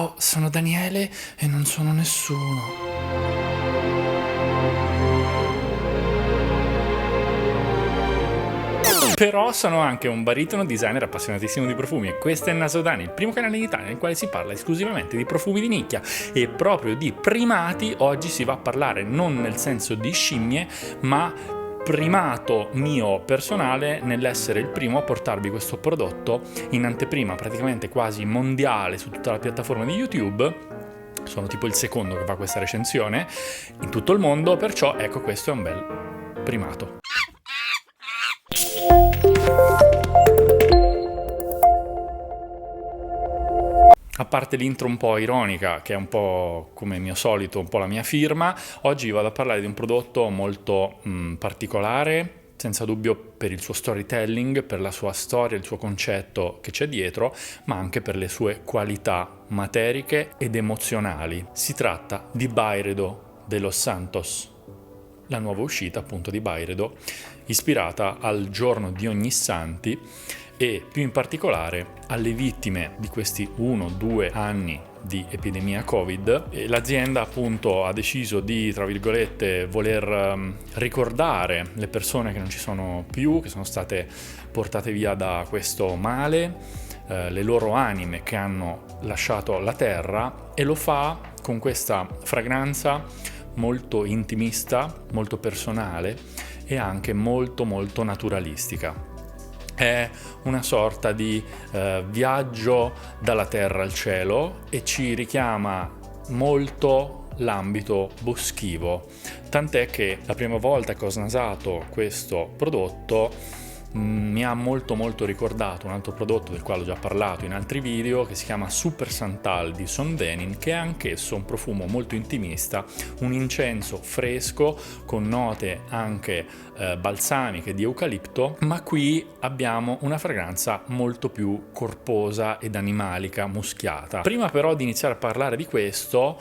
Ciao, sono Daniele e non sono nessuno. Però sono anche un baritono designer appassionatissimo di profumi e questo è Nasodani, il primo canale in Italia nel quale si parla esclusivamente di profumi di nicchia e proprio di primati. Oggi si va a parlare non nel senso di scimmie, ma primato mio personale nell'essere il primo a portarvi questo prodotto in anteprima praticamente quasi mondiale su tutta la piattaforma di YouTube. Sono tipo il secondo che fa questa recensione in tutto il mondo, perciò ecco, questo è un bel primato. A parte l'intro un po' ironica, che è un po' come mio solito, un po' la mia firma, oggi vado a parlare di un prodotto molto particolare, senza dubbio per il suo storytelling, per la sua storia, il suo concetto che c'è dietro, ma anche per le sue qualità materiche ed emozionali. Si tratta di Byredo de Los Santos, la nuova uscita appunto di Byredo, ispirata al giorno di Ognissanti e più in particolare alle vittime di questi 1-2 anni di epidemia Covid. E l'azienda appunto ha deciso di, tra virgolette, voler ricordare le persone che non ci sono più, che sono state portate via da questo male, le loro anime che hanno lasciato la terra, e lo fa con questa fragranza molto intimista, molto personale e anche molto molto naturalistica. È una sorta di viaggio dalla terra al cielo e ci richiama molto l'ambito boschivo, tant'è che la prima volta che ho snasato questo prodotto mi ha molto ricordato un altro prodotto del quale ho già parlato in altri video, che si chiama Super Santal di Son Venin, che è anch'esso un profumo molto intimista, un incenso fresco con note anche balsamiche di eucalipto, ma qui abbiamo una fragranza molto più corposa ed animalica, muschiata. Prima però di iniziare a parlare di questo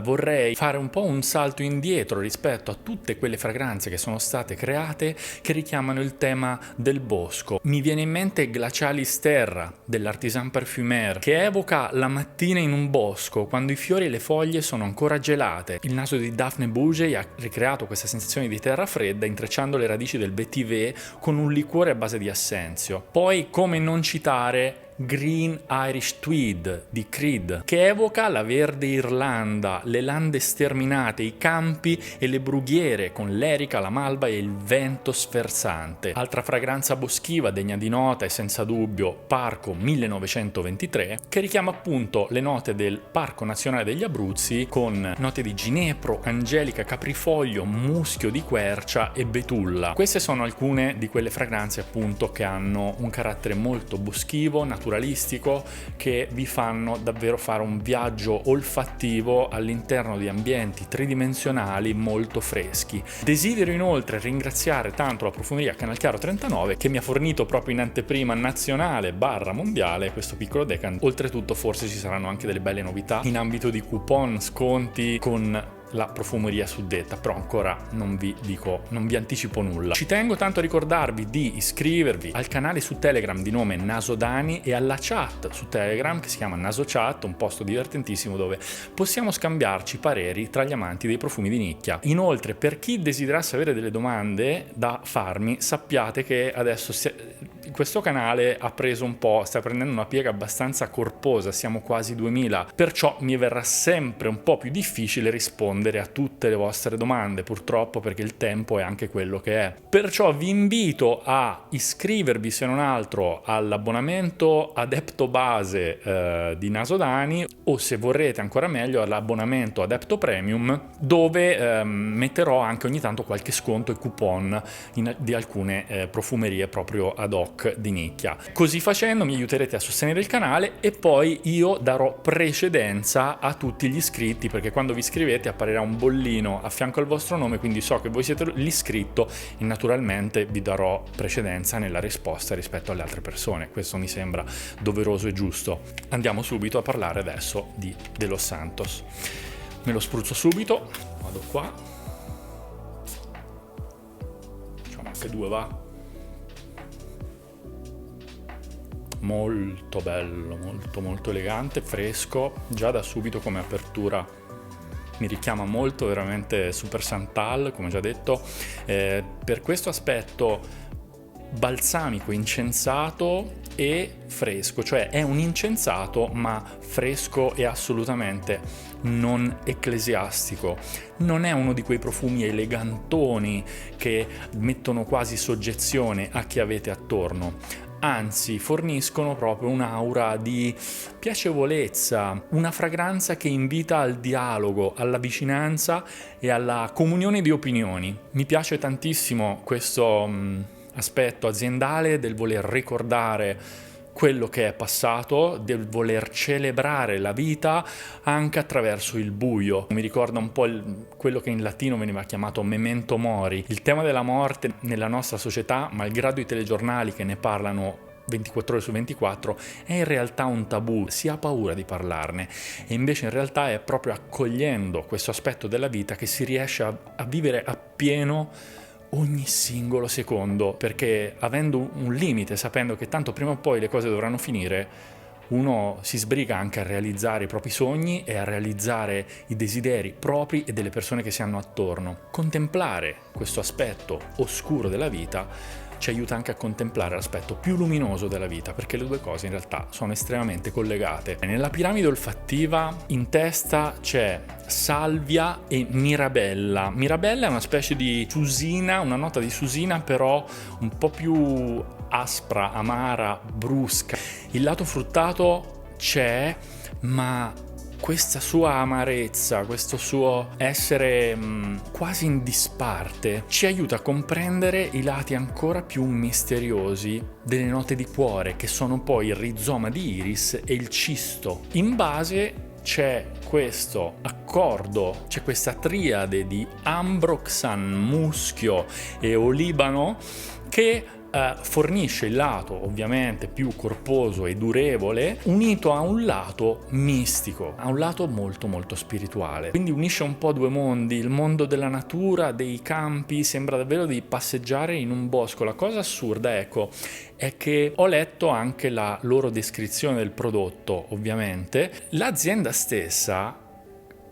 vorrei fare un po' un salto indietro rispetto a tutte quelle fragranze che sono state create che richiamano il tema del bosco. Mi viene in mente Glacialis Terra dell'Artisan Parfumeur, che evoca la mattina in un bosco quando i fiori e le foglie sono ancora gelate. Il naso di Daphne Bouget ha ricreato questa sensazione di terra fredda intrecciando le radici del vetiver con un liquore a base di assenzio. Poi, come non citare Green Irish Tweed di Creed, che evoca la verde Irlanda, le lande sterminate, i campi e le brughiere con l'erica, la malva e il vento sferzante. Altra fragranza boschiva degna di nota è senza dubbio Parco 1923, che richiama appunto le note del Parco Nazionale degli Abruzzi con note di ginepro, angelica, caprifoglio, muschio di quercia e betulla. Queste sono alcune di quelle fragranze appunto che hanno un carattere molto boschivo, naturalistico, che vi fanno davvero fare un viaggio olfattivo all'interno di ambienti tridimensionali molto freschi. Desidero inoltre ringraziare tanto la profumeria Canalchiaro 39 che mi ha fornito proprio in anteprima nazionale / mondiale questo piccolo decant. Oltretutto forse ci saranno anche delle belle novità in ambito di coupon, sconti con la profumeria suddetta, però ancora non vi anticipo nulla. Ci tengo tanto a ricordarvi di iscrivervi al canale su Telegram di nome Nasodani e alla chat su Telegram che si chiama NasoChat, un posto divertentissimo dove possiamo scambiarci pareri tra gli amanti dei profumi di nicchia. Inoltre, per chi desiderasse avere delle domande da farmi, sappiate che adesso questo canale sta prendendo una piega abbastanza corposa, siamo quasi 2000, perciò mi verrà sempre un po' più difficile rispondere a tutte le vostre domande, purtroppo, perché il tempo è anche quello che è. Perciò vi invito a iscrivervi, se non altro, all'abbonamento Adepto Base di Nasodani, o se vorrete ancora meglio all'abbonamento Adepto Premium, dove metterò anche ogni tanto qualche sconto e coupon di alcune profumerie proprio ad hoc di nicchia. Così facendo mi aiuterete a sostenere il canale e poi io darò precedenza a tutti gli iscritti, perché quando vi iscrivete apparirà un bollino a fianco al vostro nome, quindi so che voi siete l'iscritto e naturalmente vi darò precedenza nella risposta rispetto alle altre persone. Questo mi sembra doveroso e giusto. Andiamo subito a parlare adesso di De Los Santos. Me lo spruzzo subito, vado qua, facciamo anche due, va? molto bello, molto molto elegante, fresco, già da subito come apertura mi richiama molto, veramente Super Santal, come già detto. Per questo aspetto balsamico, incensato e fresco, cioè è un incensato ma fresco e assolutamente non ecclesiastico. Non è uno di quei profumi elegantoni che mettono quasi soggezione a chi avete attorno. Anzi, forniscono proprio un'aura di piacevolezza, una fragranza che invita al dialogo, alla vicinanza e alla comunione di opinioni. Mi piace tantissimo questo aspetto aziendale del voler ricordare quello che è passato, del voler celebrare la vita anche attraverso il buio. Mi ricorda un po' quello che in latino veniva chiamato memento mori. Il tema della morte nella nostra società, malgrado i telegiornali che ne parlano 24 ore su 24, è in realtà un tabù, si ha paura di parlarne, e invece in realtà è proprio accogliendo questo aspetto della vita che si riesce a vivere appieno ogni singolo secondo, perché avendo un limite, sapendo che tanto prima o poi le cose dovranno finire, uno si sbriga anche a realizzare i propri sogni e a realizzare i desideri propri e delle persone che si hanno attorno. Contemplare questo aspetto oscuro della vita ci aiuta anche a contemplare l'aspetto più luminoso della vita, perché le due cose in realtà sono estremamente collegate. Nella piramide olfattiva in testa c'è salvia e mirabella. Mirabella è una specie di susina, una nota di susina però un po' più aspra, amara, brusca. Il lato fruttato c'è, ma questa sua amarezza, questo suo essere quasi in disparte, ci aiuta a comprendere i lati ancora più misteriosi delle note di cuore, che sono poi il rizoma di iris e il cisto. In base c'è questo accordo, c'è questa triade di ambroxan, muschio e olibano che fornisce il lato ovviamente più corposo e durevole, unito a un lato mistico, a un lato molto molto spirituale. Quindi unisce un po' due mondi, il mondo della natura, dei campi, sembra davvero di passeggiare in un bosco. La cosa assurda, ecco, è che ho letto anche la loro descrizione del prodotto, ovviamente. L'azienda stessa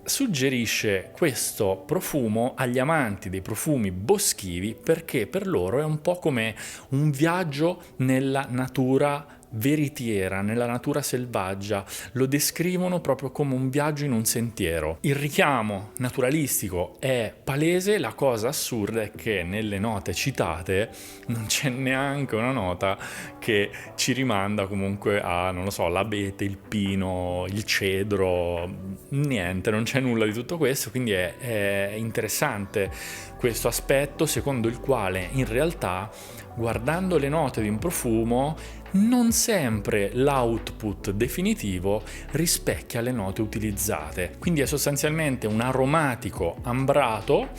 suggerisce questo profumo agli amanti dei profumi boschivi perché per loro è un po' come un viaggio nella natura veritiera, nella natura selvaggia. Lo descrivono proprio come un viaggio in un sentiero. Il richiamo naturalistico è palese, la cosa assurda è che nelle note citate non c'è neanche una nota che ci rimanda comunque a, non lo so, l'abete, il pino, il cedro, niente, non c'è nulla di tutto questo, quindi è interessante questo aspetto secondo il quale in realtà, guardando le note di un profumo, non sempre l'output definitivo rispecchia le note utilizzate. Quindi è sostanzialmente un aromatico ambrato,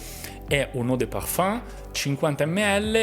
è un eau de parfum 50 ml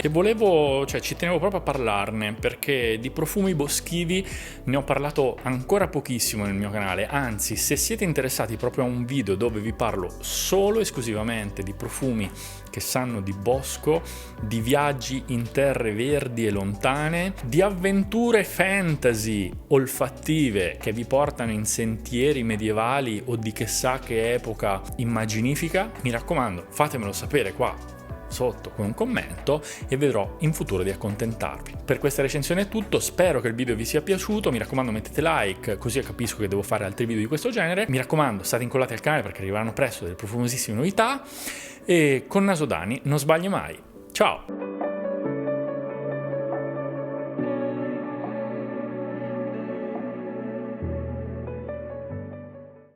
che ci tenevo proprio a parlarne, perché di profumi boschivi ne ho parlato ancora pochissimo nel mio canale. Anzi, se siete interessati proprio a un video dove vi parlo solo esclusivamente di profumi che sanno di bosco, di viaggi in terre verdi e lontane, di avventure fantasy olfattive che vi portano in sentieri medievali o di chissà che epoca immaginifica, mi raccomando, fatemelo sapere qua sotto con un commento e vedrò in futuro di accontentarvi. Per questa recensione è tutto, spero che il video vi sia piaciuto, mi raccomando mettete like così capisco che devo fare altri video di questo genere, mi raccomando state incollati al canale perché arriveranno presto delle profumosissime novità e con Nasodani non sbaglio mai. Ciao!